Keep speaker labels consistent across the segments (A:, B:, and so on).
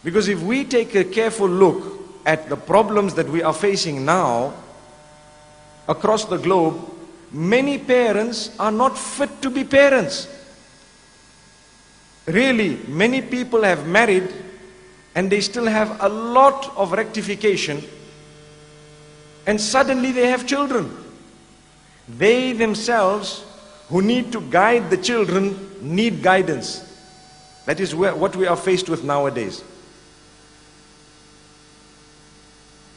A: Because if we take a careful look at the problems that we are facing now across the globe, many parents are not fit to be parents. Really, many people have married and they still have a lot of rectification, and suddenly they have children. They themselves, who need to guide the children, need guidance. That is what we are faced with nowadays.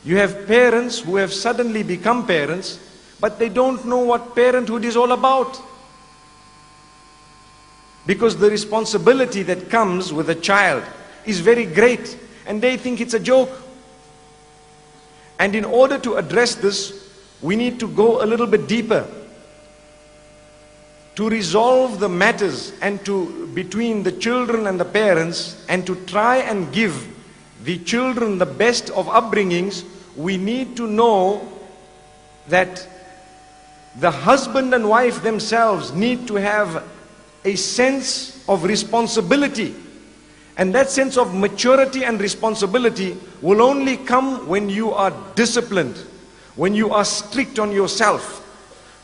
A: You have parents who have suddenly become parents, but they don't know what parenthood is all about. Because the responsibility that comes with a child is very great, and they think it's a joke. And in order to address this, we need to go a little bit deeper to resolve the matters and between the children and the parents, and to try and give the children the best of upbringings. We need to know that the husband and wife themselves need to have a sense of responsibility, and that sense of maturity and responsibility will only come when you are disciplined, when you are strict on yourself.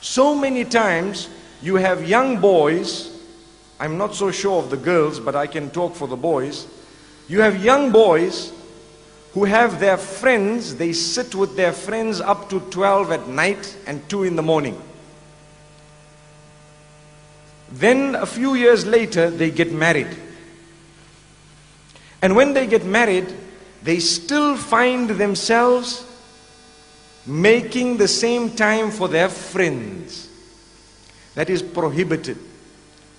A: So many times you have young boys, I'm not so sure of the girls, but I can talk for the boys. You have young boys who have their friends, they sit with their friends up to 12 at night and 2 in the morning. Then a few years later, they get married. And when they get married, they still find themselves making the same time for their friends. That is prohibited,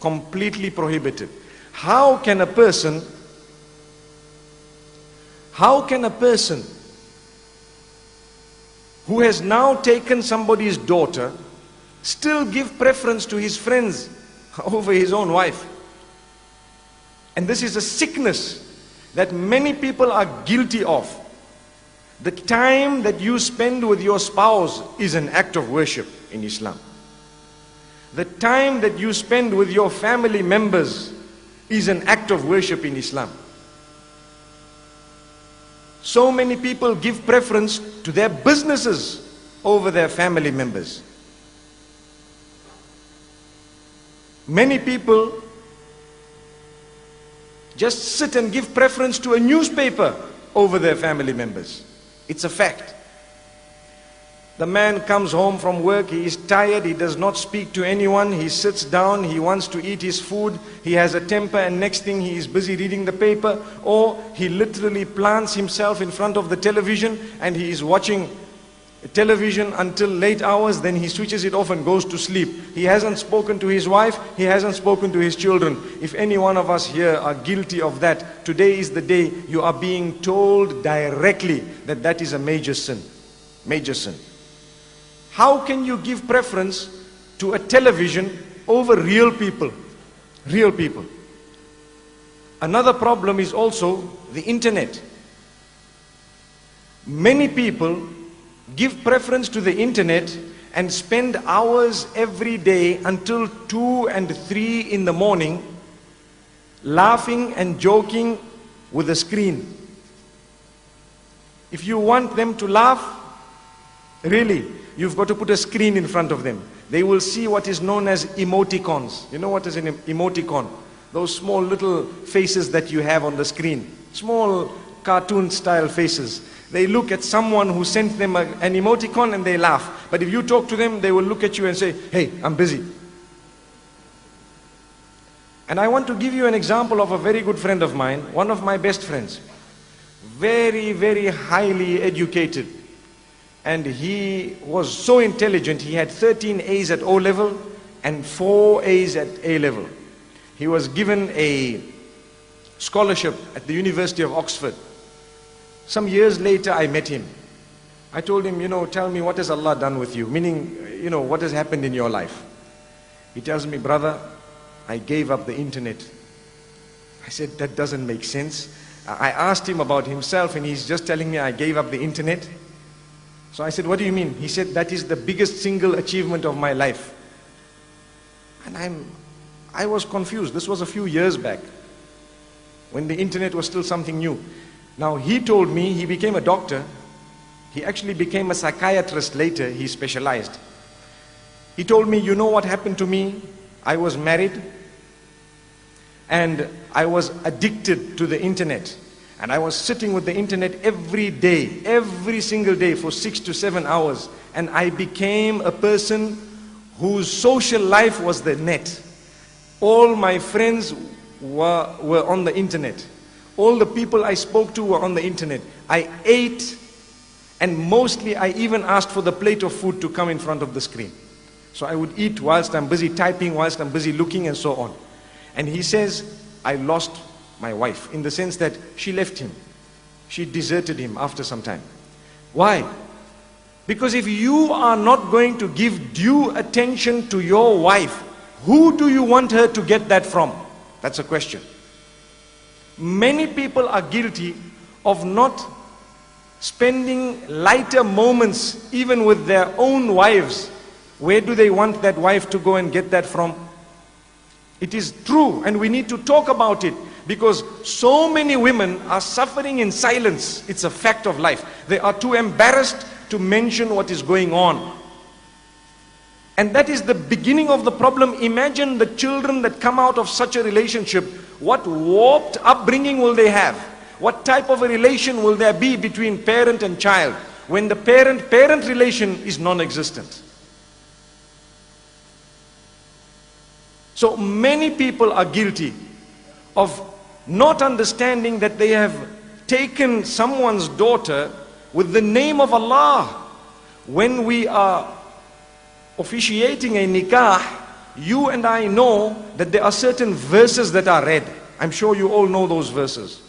A: completely prohibited. How can a person who has now taken somebody's daughter still give preference to his friends over his own wife? And this is a sickness that many people are guilty of. The time that you spend with your spouse is an act of worship in Islam. The time that you spend with your family members is an act of worship in Islam. So many people give preference to their businesses over their family members. Many people just sit and give preference to a newspaper over their family members. It's a fact. The man comes home from work, he is tired, he does not speak to anyone, he sits down, he wants to eat his food, he has a temper, and next thing he is busy reading the paper, or he literally plants himself in front of the television and he is watching television until late hours, then he switches it off and goes to sleep. He hasn't spoken to his wife, he hasn't spoken to his children. If any one of us here are guilty of that, today is the day you are being told directly that that is a major sin. Major sin. How can you give preference to a television over real people? Real people. Another problem is also the internet. Many people give preference to the internet and spend hours every day until 2 and 3 in the morning laughing and joking with the screen. If you want them to laugh, really, you've got to put a screen in front of them. They will see what is known as emoticons. You know what is an emoticon? Those small little faces that you have on the screen. Small cartoon style faces. They look at someone who sent them an emoticon and they laugh. But if you talk to them, they will look at you and say, "Hey, I'm busy." And I want to give you an example of a very good friend of mine, one of my best friends. Very, very highly educated. And he was so intelligent, he had 13 A's at O level and 4 A's at A level. He was given a scholarship at the University of Oxford. Some years later, I met him. I told him, tell me, what has Allah done with you? Meaning, what has happened in your life? He tells me, "Brother, I gave up the internet." I said, "That doesn't make sense." I asked him about himself and he's just telling me, "I gave up the internet." So I said, "What do you mean?" He said, "That is the biggest single achievement of my life." And I was confused. This was a few years back, when the internet was still something new. Now he told me he became a doctor. He actually became a psychiatrist later. He specialized. He told me, you know what happened to me? I was married and I was addicted to the internet. And I was sitting with the internet every day, every single day for 6 to 7 hours. And I became a person whose social life was the net. All my friends were on the internet. All the people I spoke to were on the internet. I ate, and mostly I even asked for the plate of food to come in front of the screen. So I would eat whilst I'm busy typing, whilst I'm busy looking, and so on. And he says, I lost my wife, in the sense that she left him. She deserted him after some time. Why? Because if you are not going to give due attention to your wife, who do you want her to get that from? That's a question. Many people are guilty of not spending lighter moments even with their own wives. Where do they want that wife to go and get that from? It is true, and we need to talk about it, because so many women are suffering in silence. It's a fact of life. They are too embarrassed to mention what is going on. And that is the beginning of the problem. Imagine the children that come out of such a relationship. What warped upbringing will they have? What type of a relation will there be between parent and child when the parent-parent relation is non-existent? So many people are guilty of not understanding that they have taken someone's daughter with the name of Allah. When we are officiating a nikah, you and I know that there are certain verses that are read. I'm sure you all know those verses.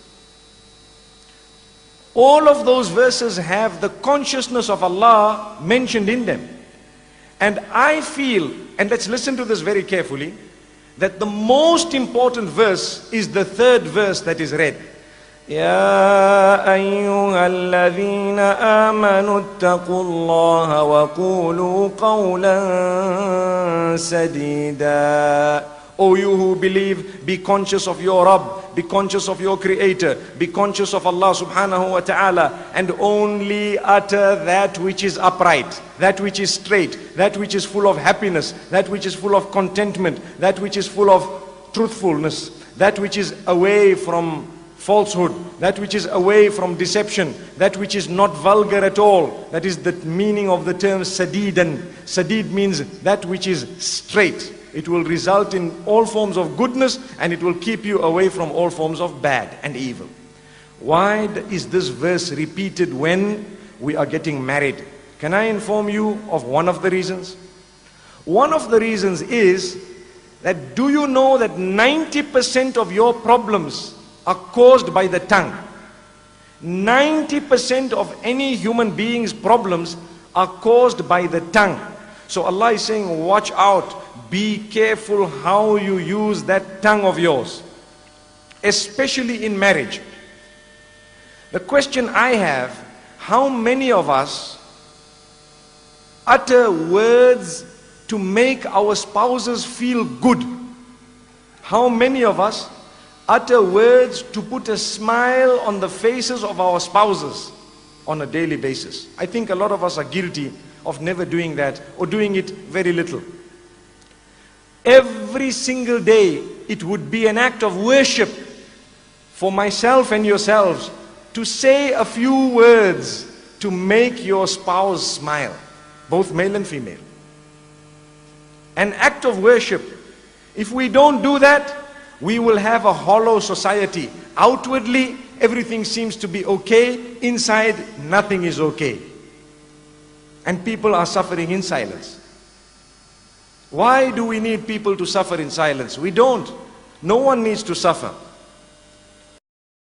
A: All of those verses have the consciousness of Allah mentioned in them. And I feel, and let's listen to this very carefully, that the most important verse is the third verse that is read. يا أيها الذين آمنوا اتقوا الله وقولوا قولا سديدا. O you who believe, be conscious of your Rabb, be conscious of your Creator, be conscious of Allah subhanahu wa ta'ala, and only utter that which is upright, that which is straight, that which is full of happiness, that which is full of contentment, that which is full of truthfulness, that which is away from falsehood, that which is away from deception, that which is not vulgar at all. That is the meaning of the term sadidan. Sadid means that which is straight. It will result in all forms of goodness, and it will keep you away from all forms of bad and evil. Why is this verse repeated when we are getting married? Can I inform you of one of the reasons? One of the reasons is that, do you know that 90% of your problems are caused by the tongue? 90% of any human being's problems are caused by the tongue. So Allah is saying, watch out. Be careful how you use that tongue of yours, especially in marriage. The question I have, how many of us utter words to make our spouses feel good? How many of us utter words to put a smile on the faces of our spouses on a daily basis? I think a lot of us are guilty of never doing that, or doing it very little. Every single day, it would be an act of worship for myself and yourselves to say a few words to make your spouse smile, both male and female. An act of worship. If we don't do that, we will have a hollow society. Outwardly, everything seems to be okay. Inside, nothing is okay. And people are suffering in silence. Why do we need people to suffer in silence? We don't. No one needs to suffer.